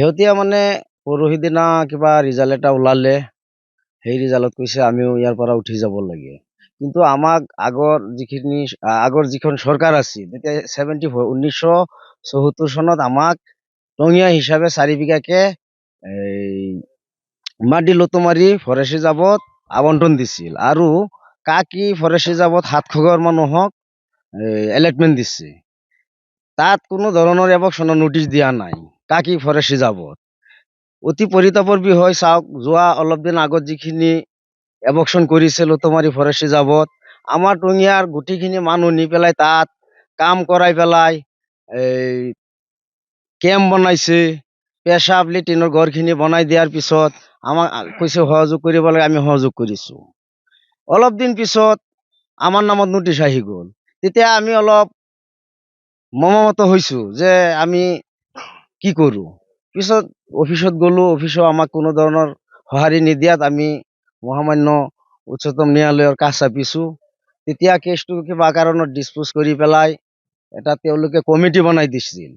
শেহতীয়া মানে পৰহি দিনা কিবা ৰিজাল্ট এটা ওলালে, সেই ৰিজাল্টত কৈছে আমিও ইয়াৰ পৰা উঠি যাব লাগে। কিন্তু আমাক আগৰ যিখন চৰকাৰ আছিল, তেতিয়া 1974 চনত আমাক টঙিয়া হিচাপে 4 বিঘাকে এই মাটি লুটুমাৰি ফৰেষ্ট ৰিজাৰ্ভত আবণ্টন দিছিল আৰু কাকি ফৰেষ্ট ৰিজাৰ্ভত 700 ঘৰ মানুহক এলটমেণ্ট দিছে। তাত কোনো ধৰণৰ এভকশ্যনৰ নোটিছ দিয়া নাই কাকি ফৰেষ্ট ৰিজাৰ্ভত। অতি পৰিতাপৰ বিষয় চাওক, যোৱা অলপ দিন আগত যিখিনি এভকশ্যন কৰিছে লুটুমাৰি ফৰেষ্ট ৰিজাৰ্ভত, আমাৰ টঙিয়াৰ গোটেইখিনি মানুহ নি পেলাই তাত কাম কৰাই পেলাই এই কেম্প বনাইছে, পেচাব লেট্ৰিনৰ ঘৰখিনি বনাই দিয়াৰ পিছত আমাক কৈছে সহযোগ কৰিব লাগে, আমি সহযোগ কৰিছোঁ। অলপ দিন পিছত আমাৰ নামত নোটিছ আহি গ'ল। তেতিয়া আমি অলপ মৰ্মাহত হৈছোঁ যে আমি কি কৰোঁ। পিছত অফিচত গ'লোঁ, অফিচত আমাক কোনো ধৰণৰ সঁহাৰি নিদিয়াত আমি মহামান্য উচ্চতম ন্যায়ালয়ৰ কাষ চাপিছোঁ। তেতিয়া কেছটো কিবা কাৰণত ডিছপ'জ কৰি পেলাই এটা তেওঁলোকে কমিটি বনাই দিছিল।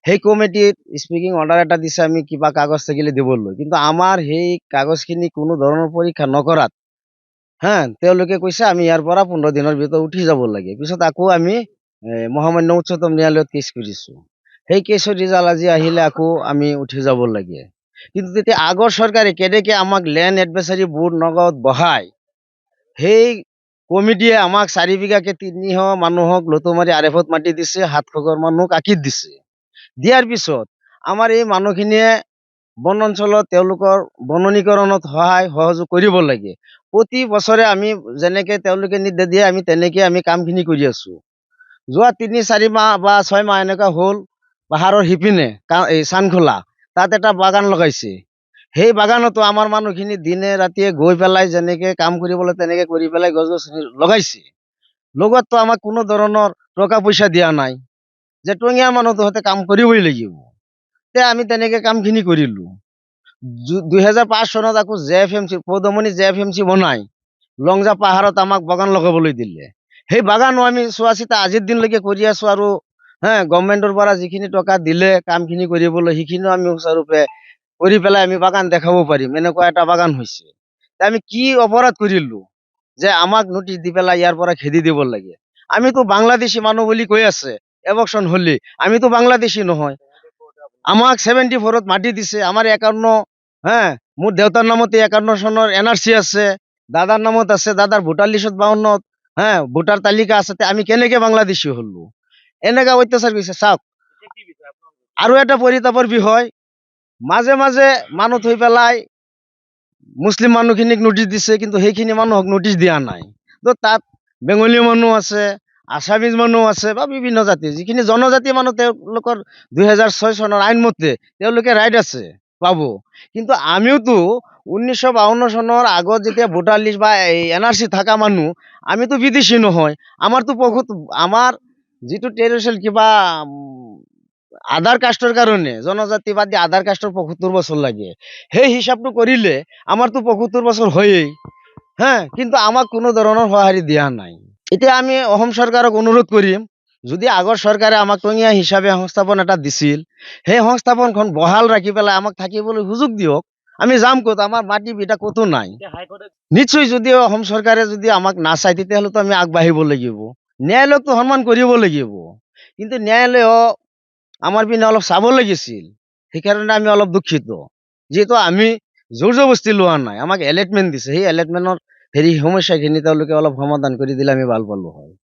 সেই কমিটিত স্পিকিং অৰ্ডাৰ এটা দিছে আমি কিবা কাগজ থাকিলে দিবলৈ, কিন্তু আমাৰ সেই কাগজখিনি কোনো ধৰণৰ পৰীক্ষা নকৰাত তেওঁলোকে কৈছে আমি ইয়াৰ পৰা 15 দিনৰ ভিতৰত উঠি যাব লাগে। পিছত আকৌ আমি মহামান্য উচ্চতম ন্যায়ালয়ত কেছ কৰিছোঁ। সেই কেছৰ ৰিজাল্ট আজি আহিলে আকৌ আমি উঠি যাব লাগে। কিন্তু তেতিয়া আগৰ চৰকাৰে কেনেকৈ আমাক লেণ্ড এডভাইচাৰী বোৰ্ড নগাঁৱত বহাই সেই কমিটিয়ে আমাক 4 বিঘাকে 300 মানুহক লুটুমাৰি আৰেফত মাটি দিছে, 700 ঘৰ মানুহক আকিত দিছে। দিয়াৰ পিছত আমাৰ এই মানুহখিনিয়ে বন অঞ্চলত তেওঁলোকৰ বননীকৰণত সহযোগ কৰিব লাগে। প্ৰতি বছৰে আমি যেনেকে তেওঁলোকে নিৰ্দেশ দিয়ে আমি তেনেকে আমি কামখিনি কৰি আছোঁ। যোৱা 3-4 মাহ বা 6 মাহ এনেকুৱা হ'ল, পাহাৰৰ সিপিনে এই চানখোলা তাত এটা বাগান লগাইছে। সেই বাগানতো আমাৰ মানুহখিনি দিনে ৰাতিয়ে গৈ পেলাই যেনেকে কাম কৰিবলৈ তেনেকে কৰি পেলাই গছ গছনি লগাইছে। লগততো আমাক কোনো ধৰণৰ টকা পইচা দিয়া নাই যে টঙিয়াৰ মানুহ তহঁতে কাম কৰিবই লাগিব। তে আমি তেনেকে কামখিনি কৰিলোঁ। 2005 চনত আকৌ JFMC পৌদমণি JFMC বনাই লংজা পাহাৰত আমাক বাগান লগাবলৈ দিলে। সেই বাগানো আমি চোৱা চিতা আজিৰ দিনলৈকে কৰি আছোঁ আৰু গভৰ্ণমেণ্টৰ পৰা যিখিনি টকা দিলে কামখিনি কৰিবলৈ, সেইখিনিও আমি সুচাৰুৰূপে কৰি পেলাই আমি বাগান দেখাব পাৰিম, এনেকুৱা এটা বাগান হৈছে। আমি কি অপৰাধ কৰিলোঁ যে আমাক নোটিছ দি পেলাই ইয়াৰ পৰা খেদি দিব লাগে? আমিতো বাংলাদেশী মানুহ বুলি কৈ আছে এভকশ্যন হ'লে, আমিতো বাংলাদেশী নহয়। আমাক 74ত মাটি দিছে, আমাৰ 51 মোৰ দেউতাৰ নামতে 51 চনৰ NRC আছে, দাদাৰ নামত আছে, দাদাৰ ভোটাৰ লিষ্টত 52ত ভোটাৰ তালিকা আছে। আমি কেনেকে বাংলাদেশী হলো? এনেকা অত্যাচাৰ কৰিছে। চাওক, আৰু এটা পৰিতাপৰ বিষয়, মাজে মাজে মানুহ থৈ পেলাই মুছলিম মানুহখিনিক নোটিছ দিছে, কিন্তু সেইখিনি মানুহক নোটিছ দিয়া নাই। তো তাত বেংগলী মানুহ আছে, আছামিজ মানুহ আছে বা বিভিন্ন জাতি, যিখিনি জনজাতি মানুহ তেওঁলোকৰ 2006 চনৰ আইন মতে তেওঁলোকে ৰাইট আছে পাব। কিন্তু আমিওতো 1952 চনৰ আগত যেতিয়া ভোটাৰ লিষ্ট বা NRC থকা মানুহ, আমিতো বিদেশী নহয়। আমাৰতো আমাৰ যিটো টেৰিটৰিয়েল কিবা আধাৰ কাষ্টৰ কাৰণে জনজাতি বাদ দি আধাৰ কাষ্টৰ 75 বছৰ লাগে। সেই হিচাপটো কৰিলে আমাৰতো 75 বছৰ হয়েই। কিন্তু আমাক কোনো ধৰণৰ সঁহাৰি দিয়া নাই। এতিয়া আমি অসম চৰকাৰক অনুৰোধ কৰিম, যদি আগৰ চৰকাৰে আমাক টঙিয়া হিচাপে সংস্থাপন এটা দিছিল, সেই সংস্থাপনখন বহাল ৰাখি পেলাই আমাক থাকিবলৈ সুযোগ দিয়ক। আমি যাম ক'ত? আমাৰ মাটি বিটা ক'তো নাই। নিশ্চয় যদি অসম চৰকাৰে যদি আমাক নাচায়, তেতিয়াহ'লেতো আমি আগবাঢ়িব লাগিব, ন্যায়ালয়কতো সন্মান কৰিব লাগিব। কিন্তু ন্যায়ালয় আমাৰ পিনে অলপ চাব লাগিছিল। সেইকাৰণে আমি অলপ দুখিত, যিহেতু আমি জোৰ জবস্তি লোৱা নাই, আমাক এলটমেণ্ট দিছে। সেই এলটমেণ্টৰ সমস্যাখিনি তেওঁলোকে অলপ সমাধান কৰি দিলে আমি ভাল পালোঁ হয়।